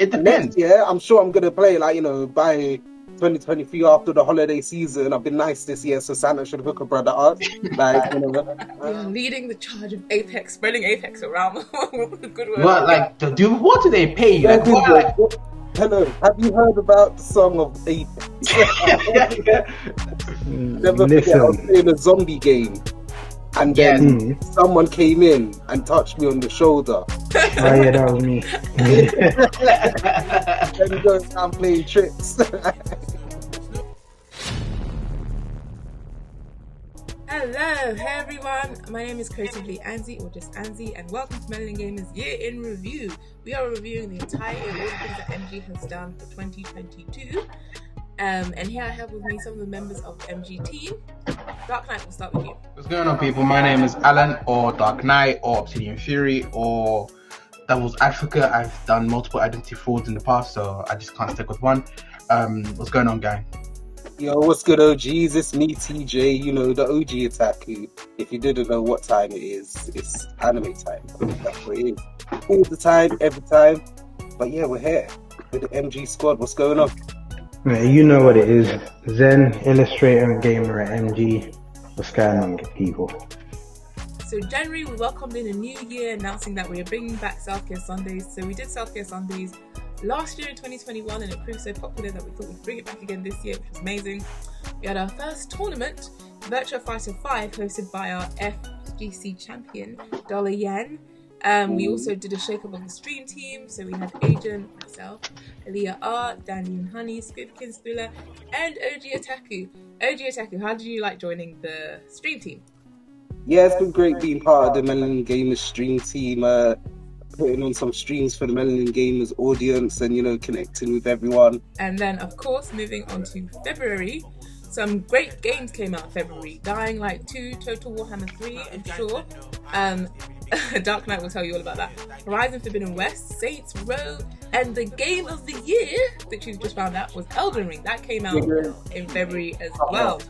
It And depends. next year, I'm sure I'm gonna play by 2023 after the holiday season. I've been nice this year, so Santa should hook a brother up. You're leading the charge of Apex, spreading Apex around. Good work. What what do they pay you? Like, Hello, have you heard about the song of Apex? Never forget, I was playing a zombie game, and then someone came in and touched me on the shoulder. Oh yeah, that was me. Then he goes down playing tricks. Hello, hey everyone. My name is creatively Anzy, or just Anzy, and welcome to Melanin Gamers Year in Review. We are reviewing the entire year, all the things that MG has done for 2022. And here I have with me some of the members of the MG team. Dark Knight, we'll start with you. What's going on, people? My name is Alan, or Dark Knight, or Obsidian Fury, or Devil's Advocate. I've done multiple identity frauds in the past, so I just can't stick with one. What's going on, gang? Yo, what's good, OGs? It's me, TJ, the OG Otaku. If you didn't know what time it is, it's anime time. That's what it is. All the time, every time. But yeah, we're here with the MG squad. What's going on? Yeah, you know what it is. Zen, illustrator and gamer at MG. What's going on, people? So January, we welcomed in a new year, announcing that we are bringing back Self-Care Sundays. So we did Self-Care Sundays last year in 2021, and it proved so popular that we thought we'd bring it back again this year, which was amazing. We had our first tournament, Virtua Fighter 5, hosted by our FGC champion, Dollar Yen. We also did a shake-up of the stream team, so we had Agent, myself, Aaliyah R, Danny and Honey, Squibkin Thriller, and OG Otaku. OG Otaku, how did you like joining the stream team? Yeah, it's been great being part of the Melanin Gamers stream team, putting on some streams for the Melanin Gamers audience and, connecting with everyone. And then, of course, moving on to February, some great games came out in February. Dying Light 2, Total Warhammer 3, I'm sure. Dark Knight will tell you all about that. Horizon Forbidden West, Saints Row, and the game of the year, which you just found out, was Elden Ring. That came out in February as well.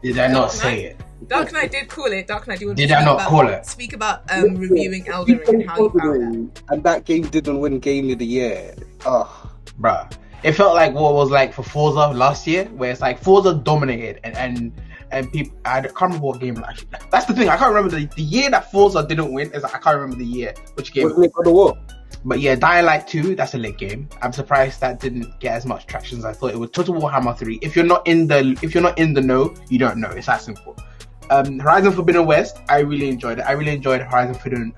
Did I not say it? Dark Knight did call it. Dark Knight, did I not call it? Speak about reviewing Elden Ring and how you found that. And that game didn't win Game of the Year. Bruh. It felt like what it was like for Forza last year, where it's like Forza dominated and people, I can't remember what game actually. That's the thing, I can't remember the year that Forza didn't win. Is I can't remember the year which game. Wasn't it God of War? But yeah, Dying Light 2, that's a lit game. I'm surprised that didn't get as much traction as I thought it would. Total Warhammer 3. If you're not in the know, you don't know. It's that simple. Horizon Forbidden West, I really enjoyed it. I really enjoyed Horizon Forbidden.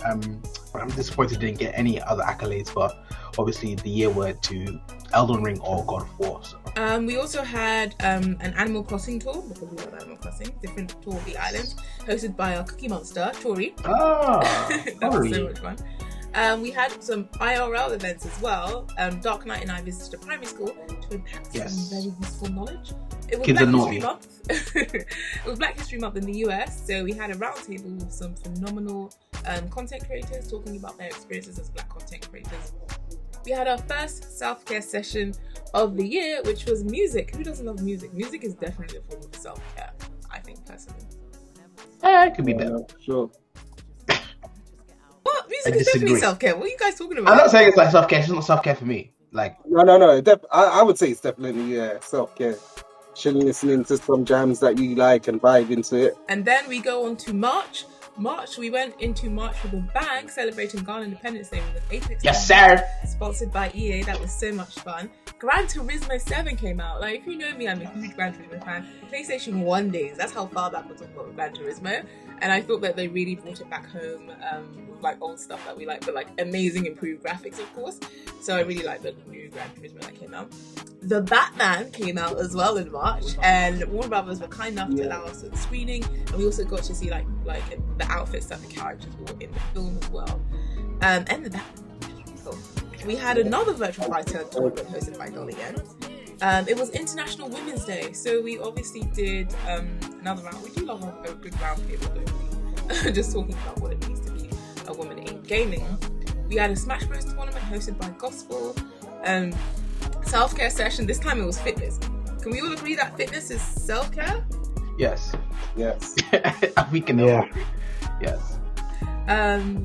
But I'm disappointed it didn't get any other accolades. But obviously, the year went to Elden Ring or God of War. So. We also had an Animal Crossing tour, because we love Animal Crossing, different tour of the island, hosted by our Cookie Monster, Tori. That was so much fun. We had some IRL events as well. Dark Knight and I visited a primary school to impact some very useful knowledge. It was Black History Month. It was Black History Month in the US, so we had a roundtable with some phenomenal content creators talking about their experiences as Black content creators. We had our first self-care session of the year, which was music. Who doesn't love music? Music is definitely a form of self-care, I think, personally. It could be better. Sure. What? Music is definitely self-care. What are you guys talking about? I'm not saying it's like self-care. It's not self-care for me. Like No. I would say it's definitely self-care. Chilling, listening to some jams that you like and vibe into it. And then we go on to March. We went into March with a bang, celebrating Ghana Independence Day with an Apex. Yes, sir. Sponsored by EA. That was so much fun. Gran Turismo 7 came out. Like, if you know me, I'm a huge Gran Turismo fan. PlayStation 1 days. That's how far back we're talking about with Gran Turismo. And I thought that they really brought it back home with like old stuff that we like, but like amazing improved graphics, of course. So I really like the new Gran Turismo that came out. The Batman came out as well in March, and Warner Brothers were kind enough to allow us a screening, and we also got to see like the outfits that the characters wore in the film as well, and the Batman. Cool. We had another Virtual Fighter tournament hosted by Dolly Yen. It was International Women's Day, so we obviously did another round. We do love a good round table, don't we? Just talking about what it means to be a woman in gaming. We had a Smash Bros tournament hosted by Gospel. Self-care session. This time it was fitness. Can we all agree that fitness is self-care? Yes. Yes. We can all agree. Yes.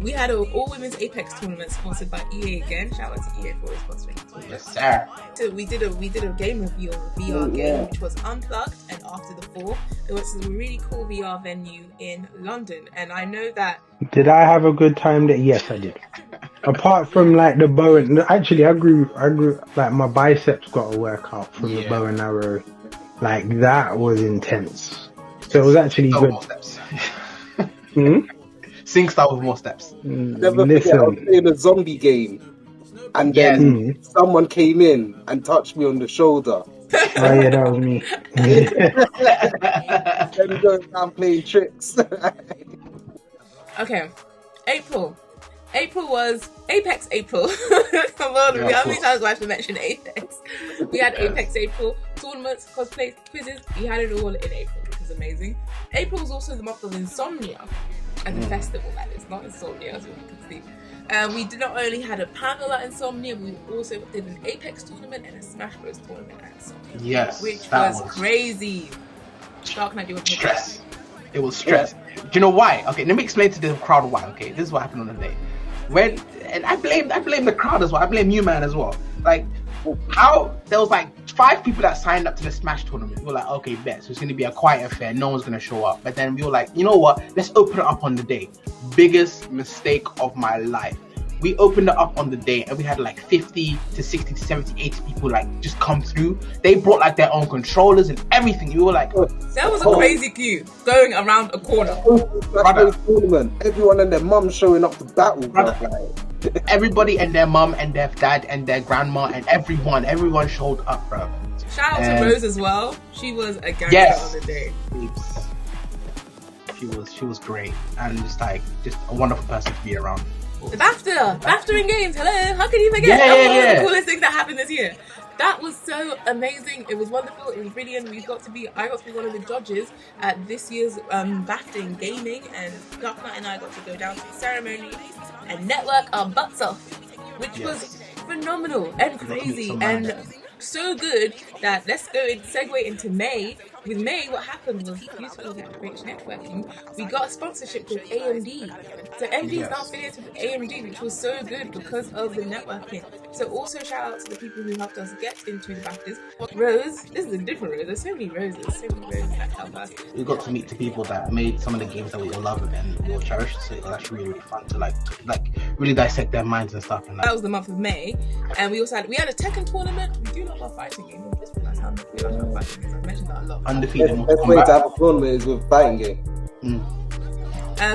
We had an all-women's Apex tournament sponsored by EA again. Shout out to EA for sponsoring the tournament. Yes, sir. So we did a game review of a VR game, which was Unplugged, and after the fall, it went to a really cool VR venue in London. And I know that. Did I have a good time there? Yes, I did. Apart from like the bow and actually, I grew like my biceps got a workout from the bow and arrow. Like that was intense. So it was actually good. More steps. Sing style with more steps. Never forget, I was playing a zombie game, and then someone came in and touched me on the shoulder. Oh yeah, that was me. Then going around playing tricks. Okay, April was Apex April. Come on, how many times do I have to mention Apex? We had Apex April, tournaments, cosplay, quizzes. We had it all in April, which was amazing. April was also the month of Insomnia, and the festival, that is, not Insomnia, as you can see. We not only had a panel at Insomnia, we also did an Apex tournament and a Smash Bros tournament at Insomnia. Yes, which was crazy. Dark Knight, stress. It was stress. Do you know why? Okay, let me explain to the crowd why. Okay, this is what happened on the day. And I blame the crowd as well. I blame you, man, as well. Like, how there was like 5 people that signed up to the Smash tournament. We were like, okay, bet. So it's going to be a quiet affair. No one's going to show up. But then we were like, you know what? Let's open it up on the day. Biggest mistake of my life. We opened it up on the day and we had like 50 to 60 to 70, 80 people like just come through. They brought like their own controllers and everything. You were like, there was a crazy queue going around a corner. Everyone and their mum showing up to battle. Everybody and their mum and their dad and their grandma and everyone showed up, bro. Shout out to Rose as well. She was a gangster on the day. She was great and just a wonderful person to be around. The BAFTA in games. Hello, how can you forget? That was one of the coolest things that happened this year. That was so amazing. It was wonderful. It was brilliant. I got to be one of the judges at this year's BAFTA in gaming, and Dark Knight and I got to go down to the ceremony and network our butts off, which was phenomenal and crazy and so good that let's go and segue into May. With May, what happened was, due to all that great networking, we got a sponsorship with AMD. So AMD is now affiliated with AMD, which was so good because of the networking. So also shout out to the people who helped us get into the BAFTAs. Rose, this is a different Rose. There's so many roses that help us. We got to meet the people that made some of the games that we all love and we all cherish. So it was actually really, really fun to like really dissect their minds and stuff. And that was the month of May, and we also had a Tekken tournament. We do love our fighting games. We just realised how much we love our fighting games. I've mentioned that a lot. Undefeated. The best way to have a tournament is with fighting game.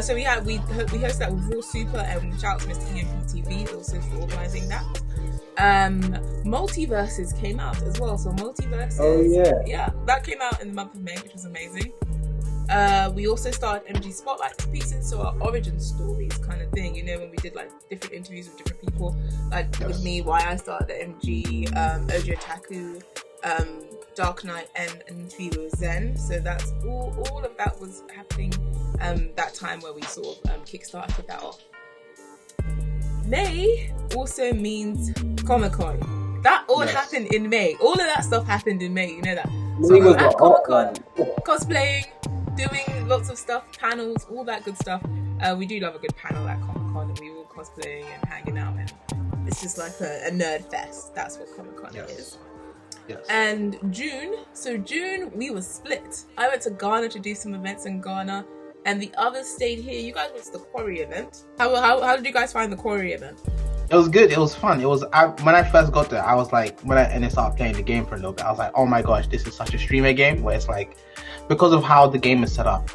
So we hosted that with Raw Super, and shout out to Mr. EMPTV also for organising that. Multiverses came out as well. So Multiverses, that came out in the month of May, which was amazing. We also started MG Spotlight pieces, so our origin stories kind of thing. You know, when we did like different interviews with different people, like with me, why I started the MG, Oji Otaku, Dark Knight, and interview with Zen. So that's all of that was happening that time where we sort of kickstarted that off. May also means Comic-Con. That all happened in May. All of that stuff happened in May, you know that. So at Comic-Con, cosplaying, doing lots of stuff, panels, all that good stuff. We do love a good panel at Comic-Con, and we were cosplaying and hanging out, and it's just like a nerd fest. That's what Comic-Con is. Yes. And June, we were split. I went to Ghana to do some events in Ghana, and the others stayed here. You guys went to the Quarry event. How did you guys find the Quarry event? It was good. It was fun. When I first got there, I was like, and I started playing the game for a little bit, I was like, oh my gosh, this is such a streamer game where it's like, because of how the game is set up,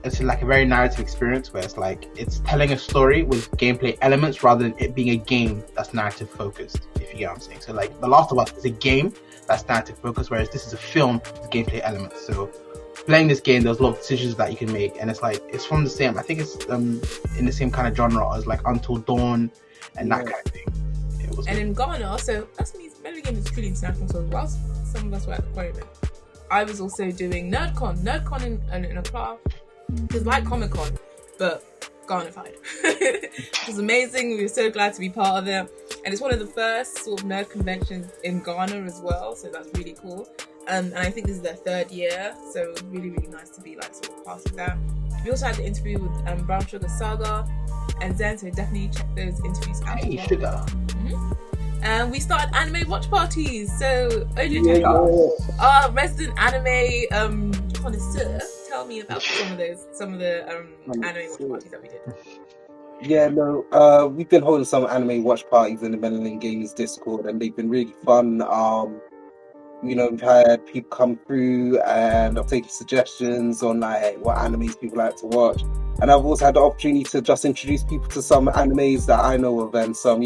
it's like a very narrative experience where it's like, it's telling a story with gameplay elements rather than it being a game that's narrative focused, if you get what I'm saying. So like, The Last of Us is a game that's narrative focused, whereas this is a film with gameplay elements. So playing this game, there's a lot of decisions that you can make, and it's like, it's from the same, I think it's in the same kind of genre as like Until Dawn and that kind of thing. It was good. In Ghana, so that means Melanin Gamers is truly international. So whilst some of us were at the Quarry event, I was also doing NerdCon in a class. It was like Comic-Con, but Ghana-fied. It was amazing. We were so glad to be part of it, and it's one of the first sort of nerd conventions in Ghana as well. So that's really cool. And I think this is their 3rd year, so it was really, really nice to be like sort of part of that. We also had the interview with Brown Sugar Saga. and Zen, so definitely check those interviews out. Hey, sugar. And we started anime watch parties. So OJ, our resident anime connoisseur, tell me about some of the anime watch parties that we did. Yeah, no, we've been holding some anime watch parties in the Melanin Gamers Discord, and they've been really fun. We've had people come through and I've taken suggestions on like what animes people like to watch. And I've also had the opportunity to just introduce people to some animes that I know of and some,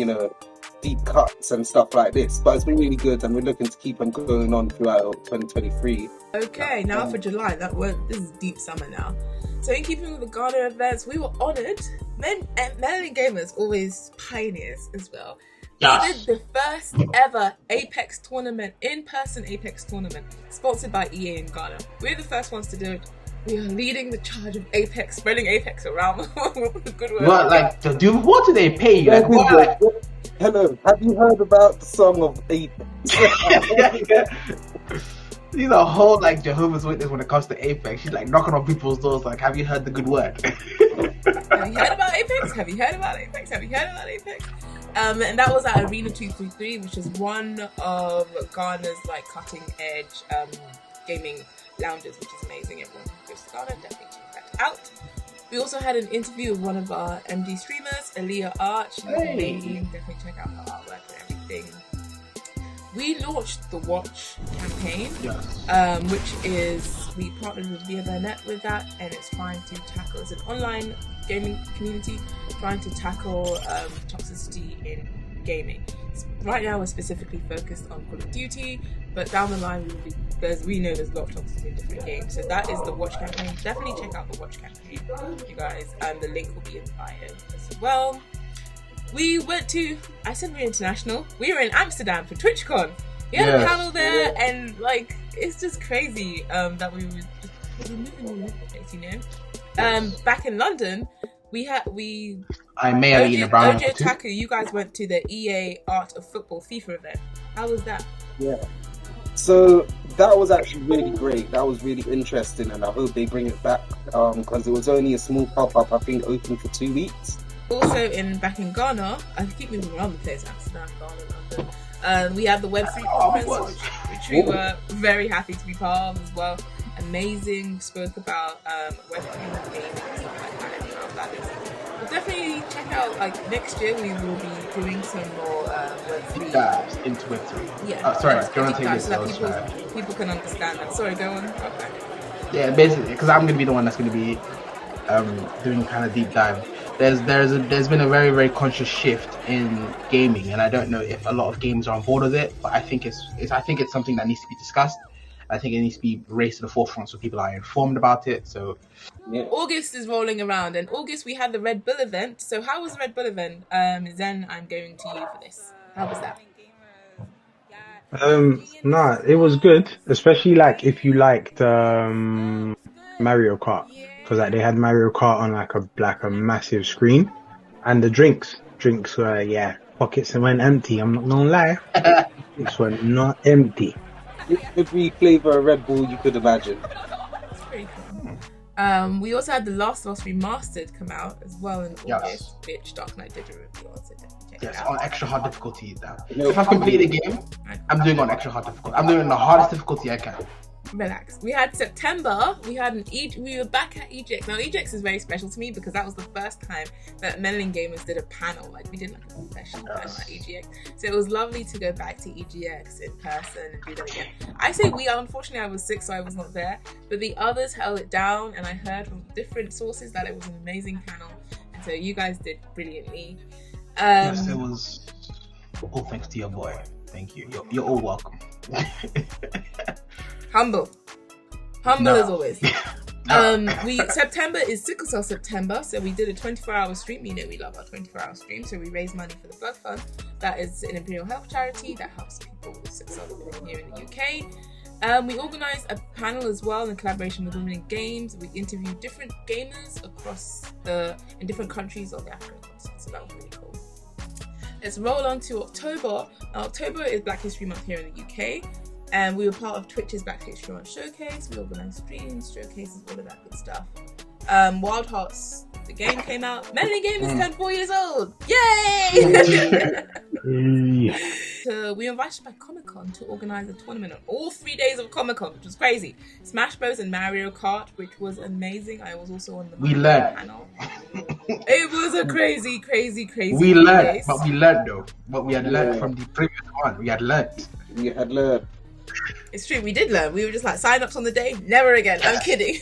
deep cuts and stuff like this. But it's been really good, and we're looking to keep them going on throughout 2023. Okay, now for July, this is deep summer now. So in keeping with the Ghana events, we were honoured. Melanin Gamers always pioneers as well. Yes. We did the first ever Apex tournament, in-person Apex tournament, sponsored by EA in Ghana. We're the first ones to do it. We are leading the charge of Apex, spreading Apex around. Good word. What, what do they pay you? Hello, have you heard about the song of Apex? These are whole Jehovah's Witness when it comes to Apex. She's knocking on people's doors have you heard the good word? Have you heard about Apex? Have you heard about Apex? Have you heard about Apex? And that was at Arena 233, which is one of Ghana's cutting edge gaming lounges, which is amazing. Everyone who goes to Ghana, definitely check that out. We also had an interview with one of our MG streamers, Aaliyah Art. She's amazing. Definitely check out her artwork and everything. We launched the Watch campaign, which is, we partnered with ViaVernet with that, and it's trying to tackle, it's an online gaming community trying to tackle toxicity in gaming. Right now we're specifically focused on Call of Duty, but down the line we know there's a lot of toxicity in different games. So that is the Watch campaign. Definitely check out the Watch campaign, you guys. The link will be in the bio as well. We went to, I said we're international. We were in Amsterdam for TwitchCon. We had a panel there, and it's just crazy that we were moving all over the place, Back in London, I may have eaten a brown OJ Otaku, you guys went to the EA Art of Football FIFA event. How was that? Yeah. So that was actually really great. That was really interesting, and I hope they bring it back because it was only a small pop-up, I think, open for 2 weeks. Also back in Ghana, I keep moving around the place, Amsterdam, Ghana, London. We had the Web3 conference, which we were very happy to be part of as well. Amazing. Spoke about Web3 gaming and stuff like that, and how that is. But definitely check out, next year we will be doing some more Web3 dives into Web3. Yeah. Sorry, do you want to take this? So that people can understand that. Sorry, go on. Okay. Yeah, basically, because I'm going to be the one that's going to be doing kind of deep dive. There's been a very, very conscious shift in gaming, and I don't know if a lot of gamers are on board with it, but I think it's something that needs to be discussed. I think it needs to be raised to the forefront so people are informed about it. So August is rolling around, and August we had the Red Bull event. So how was the Red Bull event? Zen, I'm going to you for this. How was that? It was good, especially if you liked Mario Kart, because they had Mario Kart on a massive screen, and the drinks were pockets went empty. I'm not gonna lie, drinks were not empty. Every flavour of Red Bull you could imagine. That's pretty cool. We also had The Last of Us Remastered come out as well in August, which Dark Knight did a review on, so check it out. On extra hard difficulty now. If I've completed the game, I'm doing on extra hard difficulty. I'm doing the hardest difficulty I can. Relax. We had September. We were back at EGX. Now EGX is very special to me because that was the first time that Melanin Gamers did a panel. We did a professional panel at EGX. So it was lovely to go back to EGX in person and do that again. I say unfortunately I was sick, so I was not there. But the others held it down, and I heard from different sources that it was an amazing panel. And so you guys did brilliantly. Yes, it was. All thanks to your boy. Thank you. You're all welcome. Humble as always. September is Sickle Cell September, so we did a 24-hour stream. You know we love our 24-hour stream, so we raised money for the Blood Fund. That is an Imperial Health charity that helps people with sickle cell here in the UK. We organised a panel as well in collaboration with Women in Games. We interviewed different gamers in different countries on the African continent, so that was really cool. Let's roll on to October. Now, October is Black History Month here in the UK. And we were part of Twitch's Black History Month Showcase. We organised streams, showcases, all of that good stuff. Wild Hearts, the game came out. Melanin Gamers turned 4 years old. Yay! So we were invited by Comic-Con to organise a tournament on all 3 days of Comic-Con, which was crazy. Smash Bros and Mario Kart, which was amazing. I was also on the panel. It was a crazy We learned, but we learned though. But we had learned from the previous one. We had learned. It's true, we did learn. We were just like, sign-ups on the day? Never again. I'm kidding.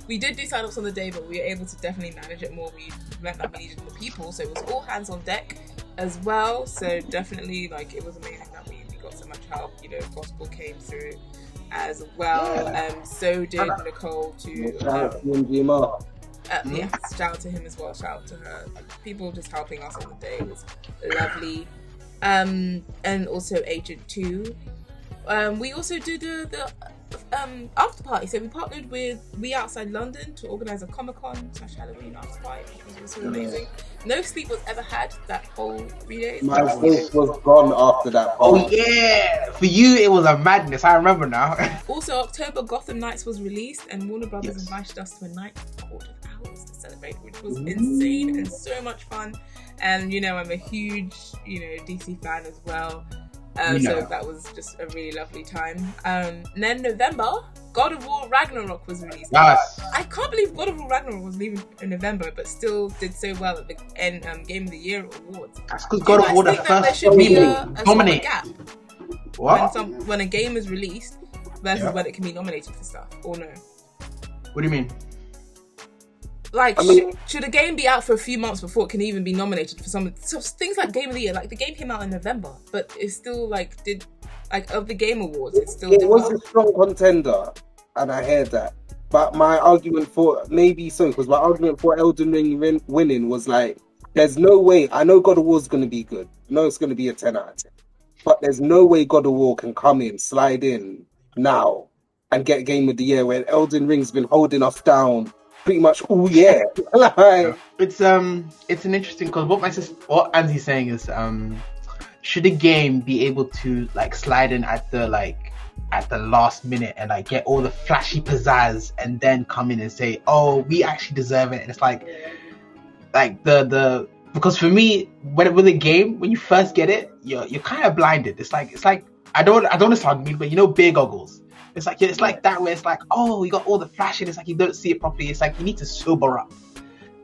We did do sign-ups on the day, but we were able to definitely manage it more. We learned that we needed more people, so it was all hands on deck as well. So definitely, like, it was amazing that we got so much help. You know, Gospel came through as well. So did Nicole to... yeah, shout out to him as well. Shout out to her. People just helping us on the day was lovely. And also Agent 2. We also did the after party. So we partnered with We Outside London to organise a Comic-Con / Halloween after party, which was also amazing. No sleep was ever had that whole 3 days. My sleep was gone after that. Oh yeah, for you it was a madness. I remember now. Also, October Gotham Knights was released, and Warner Brothers invited us to a night quarter of hours to celebrate, which was insane and so much fun. And you know, I'm a huge DC fan as well. So that was just a really lovely time. And then November, God of War Ragnarok was released. Yes. I can't believe God of War Ragnarok was leaving in November, but still did so well at the Game of the Year awards. That's because God of War the first there should be a nominate. gap What? When a game is released versus when it can be nominated for stuff, or no? What do you mean? Like, should a game be out for a few months before it can even be nominated for some things like Game of the Year? Like, the game came out in November, but it's still of the Game Awards, it was a strong contender, and I heard that. But my argument for Elden Ring winning was like, there's no way. I know God of War's going to be good. I know it's going to be a 10 out of 10. But there's no way God of War can slide in now and get Game of the Year when Elden Ring's been holding us down pretty much all year. It's an interesting, because what Anzy's saying is, should a game be able to like slide in at the last minute and like get all the flashy pizzazz and then come in and say, oh, we actually deserve it? And it's like the because for me, with a game, when you first get it, you're kind of blinded. It's like I don't want to sound mean, but beer goggles. It's like that, where it's like, oh, you got all the flash, and it's like you don't see it properly. It's like you need to sober up,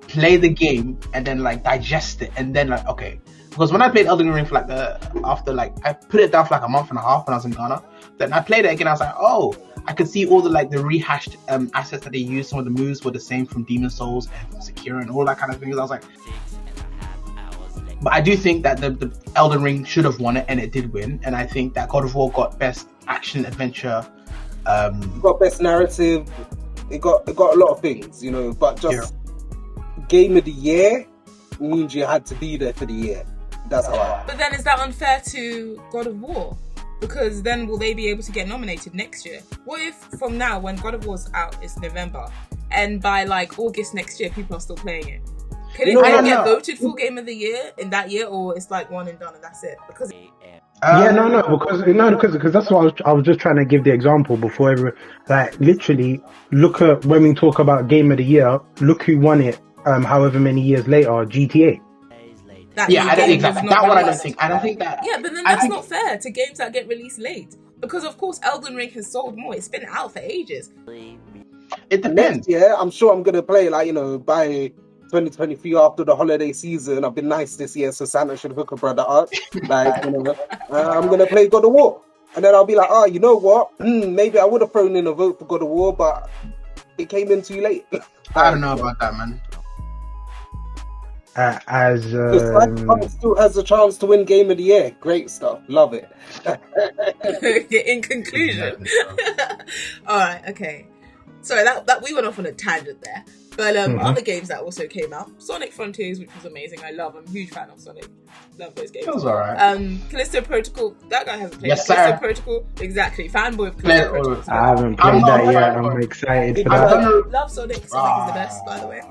play the game, and then like digest it, and then like, okay. Because when I played Elden Ring for I put it down for like a month and a half when I was in Ghana. Then I played it again. I was like, oh, I could see all the the rehashed assets that they used. Some of the moves were the same from Demon Souls and from Sekiro and all that kind of things. I was like, but I do think that the Elden Ring should have won it, and it did win. And I think that God of War got best action adventure. It got best narrative. It got a lot of things, but just Game of the Year means you had to be there for the year. That's how But then is that unfair to God of War? Because then will they be able to get nominated next year? What if from now, when God of War's out, it's November, and by like August next year, people are still playing it? Can it get voted for Game of the Year in that year, or it's like one and done and that's it? Because because that's what I was just trying to give the example before. Literally, look at when we talk about Game of the Year. Look who won it. However many years later, GTA. I don't exactly. That one I don't think. I don't think that. Yeah, but then that's not fair to games that get released late. Because of course, Elden Ring has sold more. It's been out for ages. It depends. Yeah, I'm sure I'm gonna play by 2023 after the holiday season. I've been nice this year, so Santa should hook a brother up. I'm gonna play God of War, and then I'll be like, you know what? Maybe I would have thrown in a vote for God of War, but it came in too late. I don't know about that, man. Cyberpunk still has a chance to win Game of the Year. Great stuff, love it. In conclusion, all right, okay. Sorry, that we went off on a tangent there. But other games that also came out, Sonic Frontiers, which was amazing. I love. I'm a huge fan of Sonic. Love those games. It was alright. Callisto Protocol. That guy hasn't played. Yes, Callisto sir. Protocol. Exactly. Fanboy of Callisto Protocol. I haven't played that yet. I'm excited for that. Love Sonic. Sonic is the best, by the way.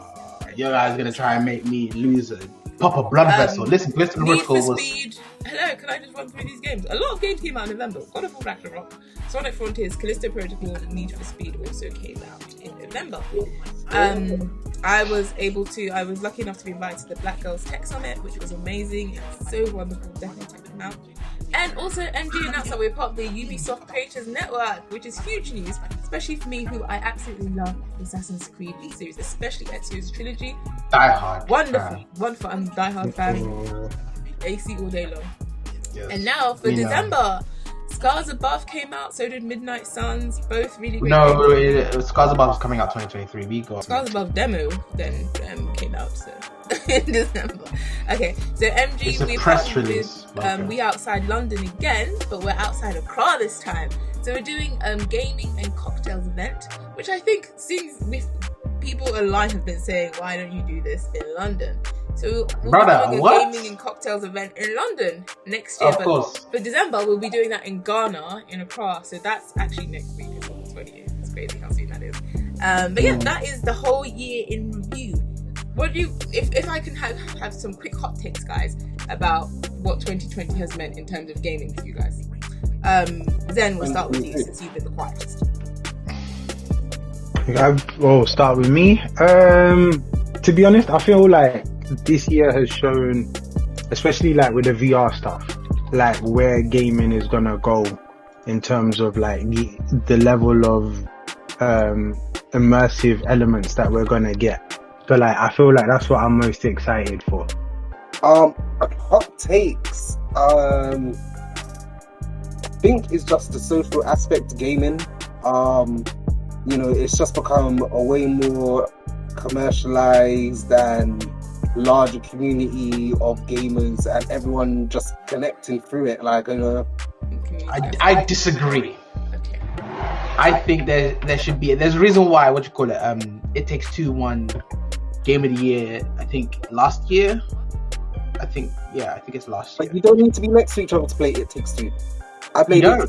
You guys gonna try and make me lose pop a blood vessel. Listen, Callisto Protocol was. Speed hello, can I just run through these games? A lot of games came out in November. God of War Ragnarok, Sonic Frontiers, Callisto Protocol, Need for Speed also came out in November. I was lucky enough to be invited to the Black Girls Tech Summit, which was amazing. It's so wonderful. Definitely check them out. And also, MG announced that we're part of the Ubisoft Creators Network, which is huge news, especially for me, who I absolutely love the Assassin's Creed series, especially Ezio's trilogy. Die Hard. Wonderful. I'm a Die Hard fan. AC all day long. Yes. And now for December, Scars Above came out, so did Midnight Suns, both really great No, Scars Above was coming out 2023. We got Scars Above demo then came out, so in December. Okay, so MG, we're press release. We outside London again, but we're outside Accra this time. So we're doing gaming and cocktails event, which I think seems people online have been saying, why don't you do this in London? So we'll be doing a gaming and cocktails event in London next year. Of course. For December, we'll be doing that in Ghana, in Accra. So that's actually next week. It's on the 28th. It's crazy how soon that is. But yeah, that is the whole year in review. What do you, if I can have some quick hot takes, guys, about what 2020 has meant in terms of gaming for you guys. Zen, we'll start with you since you've been the quietest. Well, start with me. To be honest, I feel like this year has shown, especially like with the VR stuff, like where gaming is gonna go in terms of like the level of immersive elements that we're gonna get. So like I feel like that's what I'm most excited for. Hot takes. I think it's just the social aspect of gaming. You know, it's just become a way more commercialized and larger community of gamers, and everyone just connecting through it. Like, you know, I disagree. Okay. I think there's a reason why. What you call it? It Takes Two won Game of the Year. I think last year. I think it's last year. But you don't need to be next to each other to play It Takes Two. I played I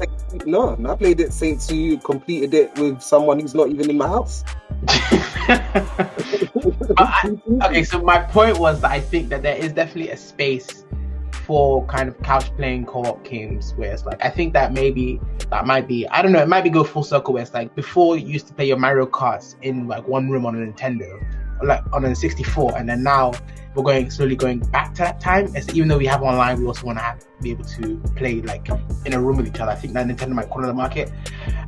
played It Takes Two, completed it with someone who's not even in my house. Okay, so my point was that I think that there is definitely a space for kind of couch playing co-op games where it's like, I think that might be, I don't know, it might be go full circle where it's like before you used to play your Mario Karts in like one room on a Nintendo, or like on a 64, and then now we're slowly going back to that time. It's, even though we have online, we also want to be able to play like in a room with each other. I think that Nintendo might corner the market.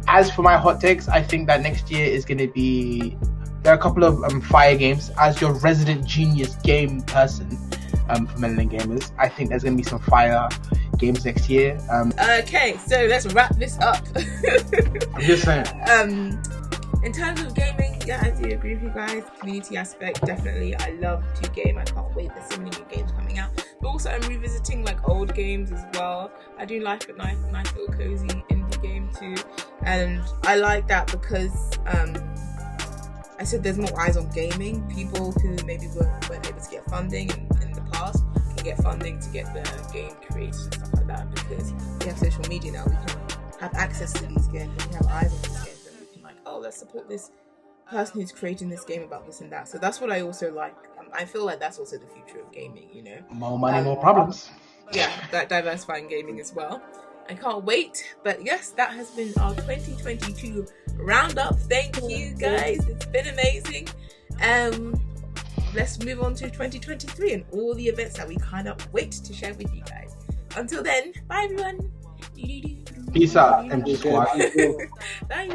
As for my hot takes, I think that next year is going to be, there are a couple of fire games. As your resident genius game person for Melanin Gamers, I think there's going to be some fire games next year. Okay, so let's wrap this up. I'm just saying. In terms of gaming, yeah, I do agree with you guys. Community aspect, definitely. I love to game. I can't wait. There's so many new games coming out. But also, I'm revisiting like old games as well. I do like a nice little cozy indie game too, and I like that because I said there's more eyes on gaming. People who maybe weren't able to get funding in the past can get funding to get their game created and stuff like that, because we have social media now. We can have access to these games. We have eyes on these games. Oh, let's support this person who's creating this game about this and that. So that's what I also like. I feel like that's also the future of gaming, you know. More money, more problems. Yeah, that diversifying gaming as well. I can't wait. But yes, that has been our 2022 roundup. Thank you guys. It's been amazing. Let's move on to 2023 and all the events that we cannot wait to share with you guys. Until then, bye everyone. Peace out, MG Squad. Bye.